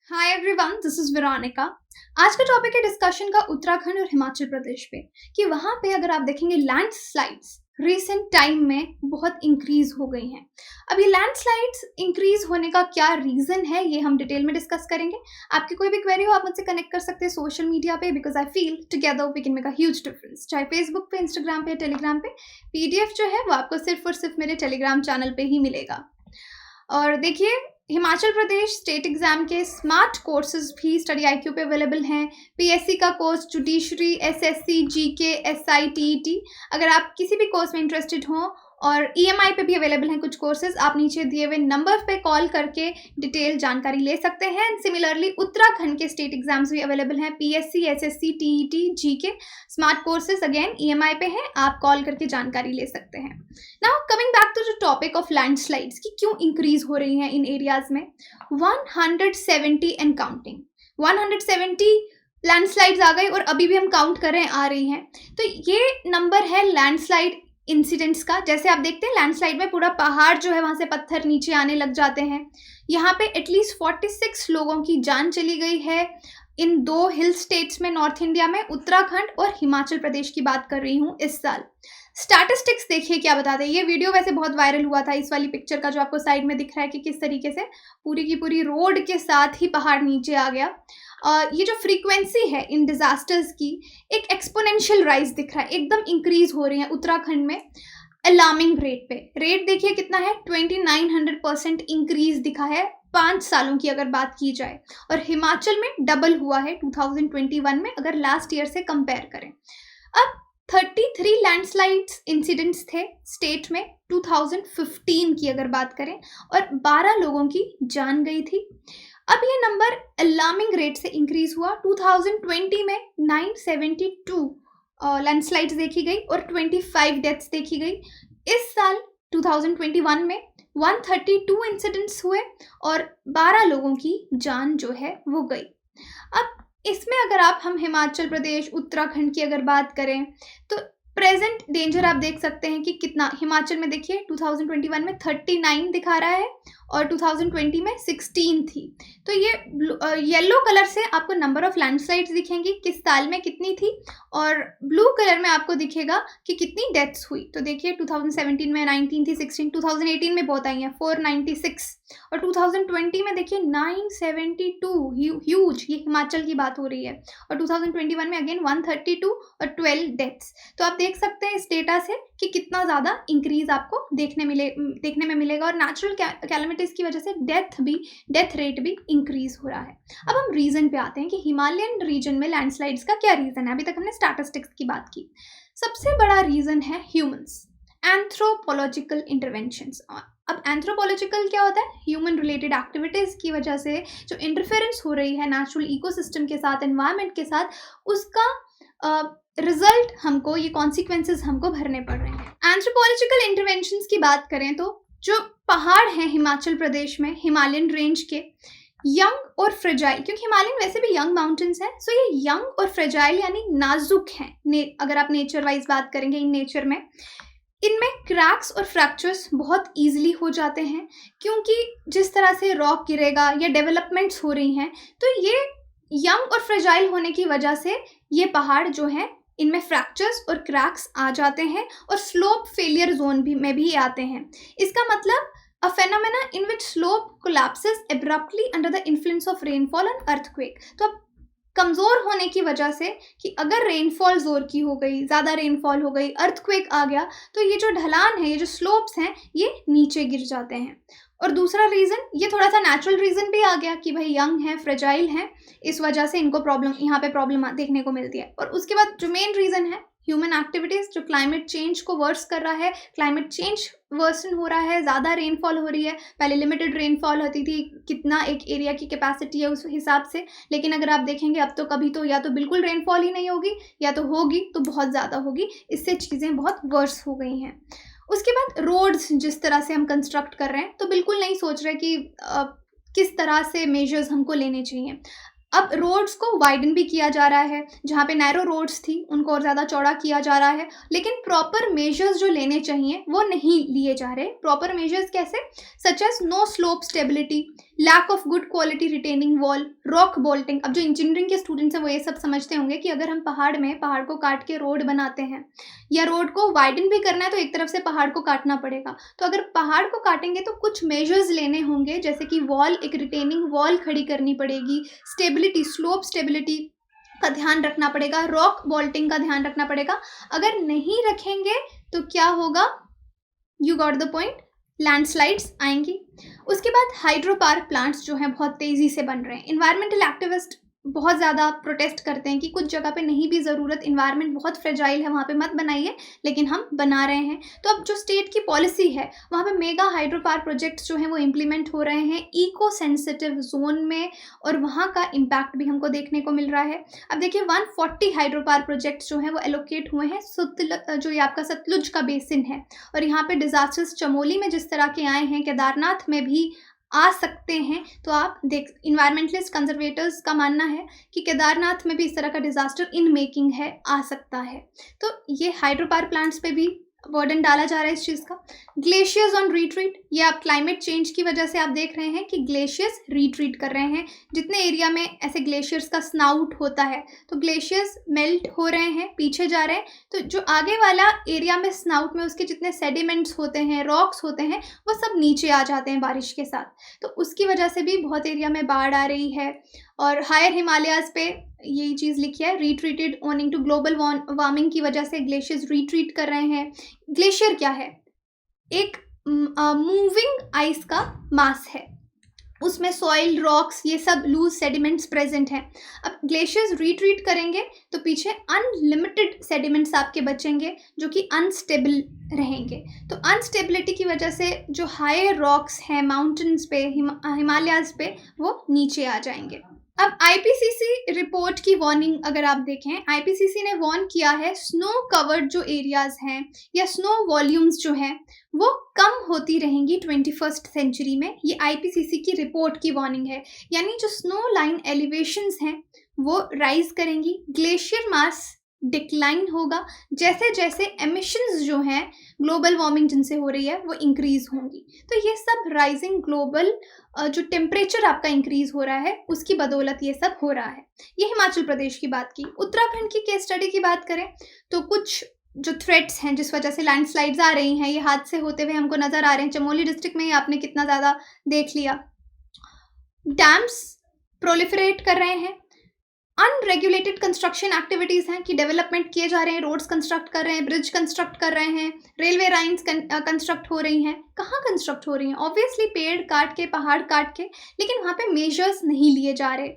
Hi everyone, this is Veronica. आज का topic है डिस्कशन का उत्तराखंड और हिमाचल प्रदेश पे कि वहाँ पे अगर आप देखेंगे लैंडस्लाइड्स रिसेंट टाइम में बहुत इंक्रीज हो गई हैं। अब ये लैंडस्लाइड्स इंक्रीज होने का क्या रीज़न है ये हम डिटेल में डिस्कस करेंगे। आपकी कोई भी क्वेरी हो आप मुझसे कनेक्ट कर सकते हैं सोशल मीडिया पे, because I feel together we can make a huge difference. चाहे फेसबुक पे, इंस्टाग्राम पे, टेलीग्राम पे। पीडीएफ जो है वो आपको सिर्फ और सिर्फ मेरे टेलीग्राम चैनल पे ही मिलेगा। और देखिए, हिमाचल प्रदेश स्टेट एग्जाम के स्मार्ट कोर्सेज भी स्टडी आईक्यू पे अवेलेबल हैं। पीएससी का course, judiciary, SSC, GK, SI, TET, अगर आप किसी भी कोर्स में इंटरेस्टेड हों, और ईएमआई पे भी अवेलेबल हैं कुछ कोर्सेज। आप नीचे दिए हुए नंबर पे कॉल करके डिटेल जानकारी ले सकते हैं। सिमिलरली उत्तराखंड के स्टेट एग्जाम्स भी अवेलेबल हैं, PSC, SSC, TET, GK. Smart courses again EMI पे हैं, आप कॉल करके जानकारी ले सकते हैं। Now coming back to the topic of landslides की क्यों इंक्रीज हो रही हैं इन एरियाज में। 170 एंड काउंटिंग, 170 लैंडस्लाइड्स आ गई और अभी भी हम काउंट कर रहे हैं, आ रही हैं। तो ये नंबर है लैंडस्लाइड इंसिडेंट्स का। जैसे आप देखते हैं लैंडस्लाइड में पूरा पहाड़ जो है वहां से पत्थर नीचे आने लग जाते हैं। यहाँ पे एटलीस्ट 46 लोगों की जान चली गई है इन दो हिल स्टेट्स में, नॉर्थ इंडिया में, उत्तराखंड और हिमाचल प्रदेश की बात कर रही हूँ इस साल। स्टैटिस्टिक्स देखिए क्या बताते हैं। ये वीडियो वैसे बहुत वायरल हुआ था, इस वाली पिक्चर का जो आपको साइड में दिख रहा है कि किस तरीके से पूरी की पूरी रोड के साथ ही पहाड़ नीचे आ गया। ये जो फ्रीक्वेंसी है इन डिजास्टर्स की, एक एक्सपोनेंशियल राइज दिख रहा है, एकदम इंक्रीज हो रही है उत्तराखंड में अलार्मिंग रेट पे। रेट देखिए कितना है, 2900% इंक्रीज दिखा है 5 सालों की अगर बात की जाए। और हिमाचल में डबल हुआ है 2021 में अगर लास्ट ईयर से कंपेयर करें। अब 33 लैंडस्लाइड्स इंसिडेंट्स थे स्टेट में 2015 की अगर बात करें, और 12 लोगों की जान गई थी। अब ये नंबर अलार्मिंग रेट से इंक्रीज हुआ। 2020 में 972 लैंडस्लाइड्स देखी गई और 25 डेथ्स देखी गई। इस साल 2021 में 132 इंसिडेंट्स हुए और 12 लोगों की जान जो है वो गई। अब इसमें अगर हम हिमाचल प्रदेश, उत्तराखंड की अगर बात करें तो प्रेजेंट डेंजर आप देख सकते हैं कि कितना। हिमाचल में देखिए 2021 में 39 दिखा रहा है और 2020 में 16 थी। तो ये येलो कलर से आपको नंबर ऑफ लैंडस्लाइड्स दिखेंगी किस साल में कितनी थी, और ब्लू कलर में आपको दिखेगा कि कितनी डेथ्स हुई। तो देखिए 2017 में 19 थी, 16, 2018 में बहुत आई हैं 496, और 2020 में देखिए 972, ह्यूज। ये हिमाचल की बात हो रही है। और 2021 में अगेन 132 और 12 डेथ्स। तो आप देख सकते हैं इस डेटा से कि कितना ज़्यादा इंक्रीज आपको देखने में मिलेगा। और नेचुरल कैलेमिटीज़ की वजह से डेथ रेट भी इंक्रीज हो रहा है। अब हम रीजन पे आते हैं कि हिमालयन रीजन में लैंडस्लाइड्स का क्या रीजन है। अभी तक हमने स्टैटिस्टिक्स की बात की। सबसे बड़ा रीजन है ह्यूमंस, एंथ्रोपोलॉजिकल इंटरवेंशंस। अब एंथ्रोपोलॉजिकल क्या होता है, ह्यूमन रिलेटेड एक्टिविटीज़ की वजह से जो इंटरफेरेंस हो रही है नेचुरल इकोसिस्टम के साथ, एनवायरनमेंट के साथ, उसका रिजल्ट हमको, ये कॉन्सिक्वेंसेस हमको भरने पड़ रहे हैं। एंथ्रोपोलॉजिकल इंटरवेंशंस की बात करें तो जो पहाड़ हैं हिमाचल प्रदेश में, हिमालयन रेंज के, यंग और फ्रेजाइल, क्योंकि हिमालयन वैसे भी यंग माउंटेन्स हैं, सो ये यंग और फ्रेजाइल यानी नाजुक हैं। अगर आप नेचर वाइज बात करेंगे, इन नेचर में इनमें क्रैक्स और फ्रैक्चर्स बहुत ईजिली हो जाते हैं, क्योंकि जिस तरह से रॉक गिरेगा या डेवलपमेंट्स हो रही हैं, तो ये यंग और फ्रेजाइल होने की वजह से ये पहाड़ जो हैं इनमें फ्रैक्चर्स और क्रैक्स आ जाते हैं और स्लोप फेलियर जोन में भी आते हैं। इसका मतलब a phenomena in which slope collapses abruptly under the influence of rainfall and earthquake। तो अब कमज़ोर होने की वजह से कि अगर रेनफॉल ज़ोर की हो गई, ज़्यादा रेनफॉल हो गई, अर्थक्वेक आ गया, तो ये जो ढलान है, ये जो स्लोप्स हैं, ये नीचे गिर जाते हैं। और दूसरा रीज़न, ये थोड़ा सा नेचुरल रीज़न भी आ गया कि भाई यंग हैं, फ्रेजाइल हैं, इस वजह से इनको यहाँ पे प्रॉब्लम देखने को मिलती है। और उसके बाद जो मेन रीज़न है ह्यूमन एक्टिविटीज़, जो क्लाइमेट चेंज को वर्स कर रहा है। क्लाइमेट चेंज वर्सन हो रहा है, ज़्यादा रेनफॉल हो रही है। पहले लिमिटेड रेनफॉल होती थी, कितना एक एरिया की कैपेसिटी है उस हिसाब से, लेकिन अगर आप देखेंगे अब तो कभी तो या तो बिल्कुल रेनफॉल ही नहीं होगी, या तो होगी तो बहुत ज़्यादा होगी। इससे चीज़ें बहुत वर्स हो गई हैं। उसके बाद रोड्स जिस तरह से हम कंस्ट्रक्ट कर रहे हैं, तो बिल्कुल नहीं सोच रहे कि किस तरह से मेजर्स हमको लेने चाहिए। अब रोड्स को वाइडन भी किया जा रहा है, जहाँ पे नैरो रोड्स थी उनको और ज़्यादा चौड़ा किया जा रहा है, लेकिन प्रॉपर मेजर्स जो लेने चाहिए वो नहीं लिए जा रहे। प्रॉपर मेजर्स कैसे? Such as no slope stability, lack of good quality retaining wall, rock bolting. अब जो इंजीनियरिंग के स्टूडेंट्स हैं वो ये सब समझते होंगे कि अगर हम पहाड़ को काट के रोड बनाते हैं या रोड को वाइडन भी करना है तो एक तरफ से पहाड़ को काटना पड़ेगा। तो अगर पहाड़ को काटेंगे तो कुछ मेजर्स लेने होंगे, जैसे कि वॉल, एक रिटेनिंग वॉल खड़ी करनी पड़ेगी, स्टेबिलिटी, स्लोप स्टेबिलिटी का ध्यान रखना पड़ेगा, रॉक बोल्टिंग का ध्यान रखना पड़ेगा। अगर नहीं रखेंगे तो क्या होगा? You got the point, landslides आएंगी। उसके बाद हाइड्रो पावर प्लांट्स जो हैं बहुत तेज़ी से बन रहे हैं। इन्वायरमेंटल एक्टिविस्ट बहुत ज़्यादा प्रोटेस्ट करते हैं कि कुछ जगह पे नहीं भी ज़रूरत, इन्वायरमेंट बहुत फ्रेजाइल है, वहाँ पे मत बनाइए, लेकिन हम बना रहे हैं। तो अब जो स्टेट की पॉलिसी है वहाँ पे मेगा हाइड्रो पावर प्रोजेक्ट्स जो हैं वो इम्प्लीमेंट हो रहे हैं इको सेंसिटिव जोन में, और वहाँ का इम्पैक्ट भी हमको देखने को मिल रहा है। अब देखिए 140 हाइड्रो पावर प्रोजेक्ट्स जो हैं वो एलोकेट हुए हैं जो ये आपका सतलुज का बेसिन है, और यहाँ पे डिजास्टर्स चमोली में जिस तरह के आए हैं, केदारनाथ में भी आ सकते हैं। तो आप देख, इन्वायरमेंटलिस्ट कंजर्वेटर्स का मानना है कि केदारनाथ में भी इस तरह का डिजास्टर इन मेकिंग है, आ सकता है। तो ये हाइड्रो पावर प्लांट्स पे भी बर्डन डाला जा रहा है इस चीज़ का। ग्लेशियर्स ऑन रिट्रीट, ये आप क्लाइमेट चेंज की वजह से आप देख रहे हैं कि ग्लेशियर्स रिट्रीट कर रहे हैं। जितने एरिया में ऐसे ग्लेशियर्स का स्नाउट होता है तो ग्लेशियर्स मेल्ट हो रहे हैं, पीछे जा रहे हैं। तो जो आगे वाला एरिया में स्नाउट में उसके जितने सेडिमेंट्स होते हैं, रॉक्स होते हैं, वो सब नीचे आ जाते हैं बारिश के साथ। तो उसकी वजह से भी बहुत एरिया में बाढ़ आ रही है। और हायर हिमालयाज़ पे यही चीज़ लिखी है, retreated owing to global warming की वजह से ग्लेशियर्स रिट्रीट कर रहे हैं। ग्लेशियर क्या है? एक मूविंग आइस का मास है, उसमें सॉइल, रॉक्स, ये सब लूज सेडिमेंट्स प्रेजेंट हैं। अब ग्लेशियर्स रिट्रीट करेंगे तो पीछे अनलिमिटेड सेडिमेंट्स आपके बचेंगे जो कि अनस्टेबल रहेंगे। तो अनस्टेबिलिटी की वजह से जो हाई रॉक्स हैं माउंटेन्स पे, हिमालयाज़ पे, वो नीचे आ जाएंगे। अब आईपीसीसी रिपोर्ट की वार्निंग अगर आप देखें, आईपीसीसी ने वार्न किया है स्नो कवर्ड जो एरियाज हैं या स्नो वॉल्यूम्स जो हैं वो कम होती रहेंगी 21st सेंचुरी में। ये आईपीसीसी की रिपोर्ट की वार्निंग है, यानी जो स्नो लाइन एलिवेशंस हैं वो राइज करेंगी, ग्लेशियर मास डिक्लाइन होगा, जैसे जैसे एमिशंस जो हैं ग्लोबल वार्मिंग जिनसे हो रही है वो इंक्रीज होंगी। तो ये सब राइजिंग ग्लोबल जो टेम्परेचर आपका इंक्रीज हो रहा है उसकी बदौलत ये सब हो रहा है। ये हिमाचल प्रदेश की बात की। उत्तराखंड की केस स्टडी की बात करें तो कुछ जो थ्रेट्स हैं जिस वजह से लैंडस्लाइड्स आ रही हैं, ये हादसे होते हुए हमको नज़र आ रहे हैं। चमोली डिस्ट्रिक्ट में ही आपने कितना ज़्यादा देख लिया। डैम्स प्रोलिफरेट कर रहे हैं, अनरेगुलेटेड कंस्ट्रक्शन एक्टिविटीज़ हैं कि डेवलपमेंट किए जा रहे हैं, रोड्स कंस्ट्रक्ट कर रहे हैं, ब्रिज कंस्ट्रक्ट कर रहे हैं, रेलवे लाइन्स कंस्ट्रक्ट हो रही हैं। कहाँ कंस्ट्रक्ट हो रही हैं? ऑब्वियसली पेड़ काट के, पहाड़ काट के, लेकिन वहाँ पे मेजर्स नहीं लिए जा रहे।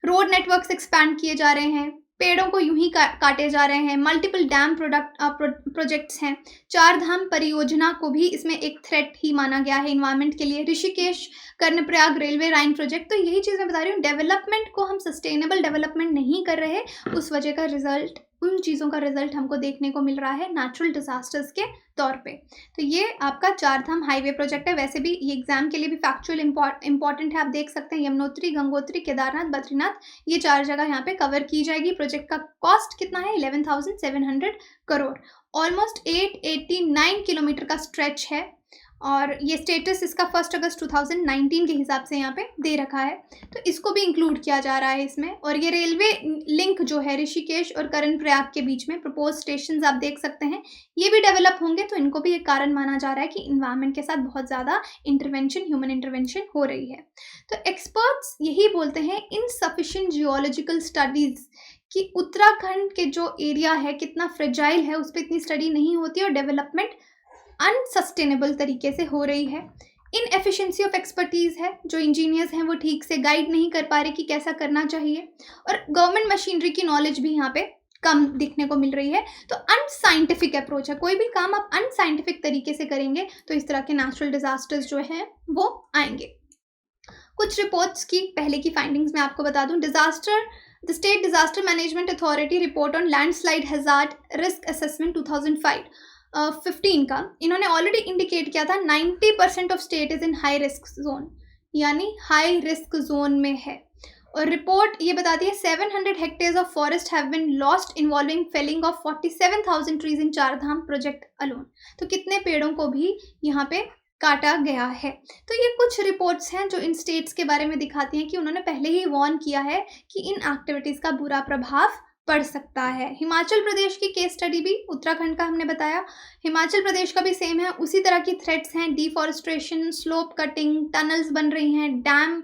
रोड नेटवर्क्स एक्सपैंड किए जा रहे हैं, पेड़ों को यूं ही काटे जा रहे हैं, मल्टीपल डैम प्रोजेक्ट्स हैं। चार धाम परियोजना को भी इसमें एक थ्रेट ही माना गया है इन्वायरमेंट के लिए। Rishikesh Karnaprayag railway line project, तो यही चीज़ मैं बता रही हूँ, डेवलपमेंट को हम सस्टेनेबल डेवलपमेंट नहीं कर रहे, उस वजह का रिजल्ट, उन चीज़ों का रिजल्ट हमको देखने को मिल रहा है नेचुरल डिजास्टर्स के तौर पे। तो ये आपका चार धाम हाईवे प्रोजेक्ट है। वैसे भी ये एग्जाम के लिए भी फैक्चुअल इंपॉर्टेंट है, आप देख सकते हैं यमुनोत्री, गंगोत्री, केदारनाथ, बद्रीनाथ, ये चार जगह यहाँ पे कवर की जाएगी। प्रोजेक्ट का कॉस्ट कितना है? 11,700 करोड़। ऑलमोस्ट 889 किलोमीटर का स्ट्रेच है, और ये स्टेटस इसका 1 अगस्त 2019 के हिसाब से यहाँ पे दे रखा है, तो इसको भी इंक्लूड किया जा रहा है इसमें। और ये रेलवे लिंक जो है ऋषिकेश और कर्णप्रयाग के बीच में प्रपोज स्टेशंस आप देख सकते हैं, ये भी डेवलप होंगे, तो इनको भी एक कारण माना जा रहा है कि इन्वायरमेंट के साथ बहुत ज़्यादा इंटरवेंशन, ह्यूमन इंटरवेंशन हो रही है। तो एक्सपर्ट्स यही बोलते हैं इनसफिशिएंट जियोलॉजिकल स्टडीज़ कि उत्तराखंड के जो एरिया है कितना फ्रेजाइल है, उस पर इतनी स्टडी नहीं होती और डेवलपमेंट अनसस्टेनेबल तरीके से हो रही है। इनएफिशिएंसी ऑफ एक्सपर्टीज़ है, जो इंजीनियर्स हैं वो ठीक से गाइड नहीं कर पा रहे कि कैसा करना चाहिए, और गवर्नमेंट मशीनरी की नॉलेज भी यहाँ पे कम दिखने को मिल रही है। तो अनसाइंटिफिक अप्रोच है, कोई भी काम आप अनसाइंटिफिक तरीके से करेंगे तो इस तरह के नेचुरल डिजास्टर्स जो हैं वो आएंगे। कुछ रिपोर्ट्स की पहले की फाइंडिंग्स मैं आपको बता दूं। The state disaster management authority report on landslide hazard risk assessment 2015 का इन्होंने ऑलरेडी इंडिकेट किया था 90% of state is in high risk zone, यानी हाई रिस्क जोन में है। और रिपोर्ट ये बताती है 700 hectares of forest have been lost involving felling of 47,000 trees in Chardham project alone. तो कितने पेड़ों को भी यहाँ पे काटा गया है। तो ये कुछ रिपोर्ट्स हैं जो इन स्टेट्स के बारे में दिखाती हैं कि उन्होंने पहले ही वार्न किया है कि इन एक्टिविटीज़ का बुरा प्रभाव पड़ सकता है। हिमाचल प्रदेश की केस स्टडी भी, उत्तराखंड का हमने बताया, हिमाचल प्रदेश का भी सेम है, उसी तरह की थ्रेट्स हैं। डिफॉरेस्ट्रेशन, स्लोप कटिंग, टनल्स बन रही हैं, डैम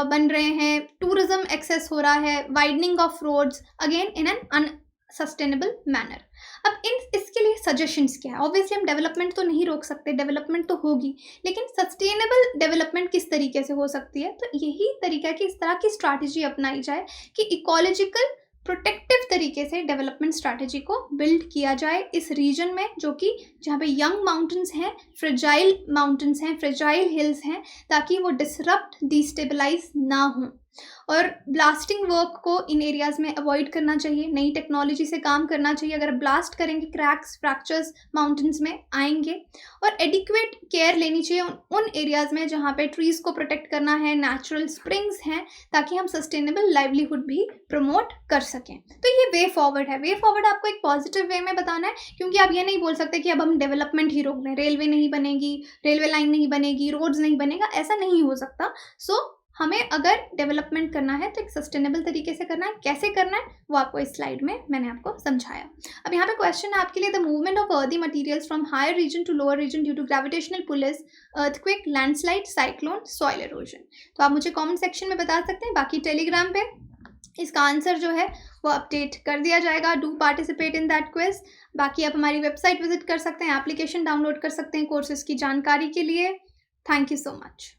बन रहे हैं, टूरिज्म एक्सेस हो रहा है, widening of roads again in an unsustainable manner. अब इसके लिए सजेशंस क्या है? ऑब्वियसली हम डेवलपमेंट तो नहीं रोक सकते, डेवलपमेंट तो होगी, लेकिन सस्टेनेबल डेवलपमेंट किस तरीके से हो सकती है? तो यही तरीका है कि इस तरह की स्ट्रैटेजी अपनाई जाए कि इकोलॉजिकल प्रोटेक्टिव तरीके से डेवलपमेंट स्ट्रैटेजी को बिल्ड किया जाए इस रीजन में, जो कि जहाँ पे यंग माउंटेन्स हैं, फ्रेजाइल माउंटेन्स हैं, फ्रेजाइल हिल्स हैं, ताकि वो डिसरप्ट, डिस्टेबलाइज ना हों। और ब्लास्टिंग वर्क को इन एरियाज़ में अवॉइड करना चाहिए, नई टेक्नोलॉजी से काम करना चाहिए। अगर ब्लास्ट करेंगे, क्रैक्स, फ्रैक्चर्स माउंटेन्स में आएंगे। और एडिक्वेट केयर लेनी चाहिए उन एरियाज़ में जहाँ पे ट्रीज़ को प्रोटेक्ट करना है, नेचुरल स्प्रिंग्स हैं, ताकि हम सस्टेनेबल लाइवलीहुड भी प्रमोट कर सकें। तो ये वे फॉरवर्ड है। वे फॉरवर्ड आपको एक पॉजिटिव वे में बताना है, क्योंकि आप ये नहीं बोल सकते कि अब हम डेवलपमेंट ही रोक दें, रेलवे नहीं बनेगी, रेलवे लाइन नहीं बनेगी, रोड्स नहीं बनेगा, ऐसा नहीं हो सकता। सो हमें अगर डेवलपमेंट करना है तो एक सस्टेनेबल तरीके से करना है। कैसे करना है वो आपको इस स्लाइड में मैंने आपको समझाया। अब यहाँ पे क्वेश्चन है आपके लिए, the movement of earthy materials from higher region to lower region due to gravitational pull is earthquake, landslide, cyclone, soil erosion. तो आप मुझे कमेंट सेक्शन में बता सकते हैं। बाकी टेलीग्राम पे इसका आंसर जो है वो अपडेट कर दिया जाएगा। Do participate in that quiz. बाकी आप हमारी वेबसाइट विजिट कर सकते हैं, एप्लीकेशन डाउनलोड कर सकते हैं कोर्सेज की जानकारी के लिए। Thank you so much.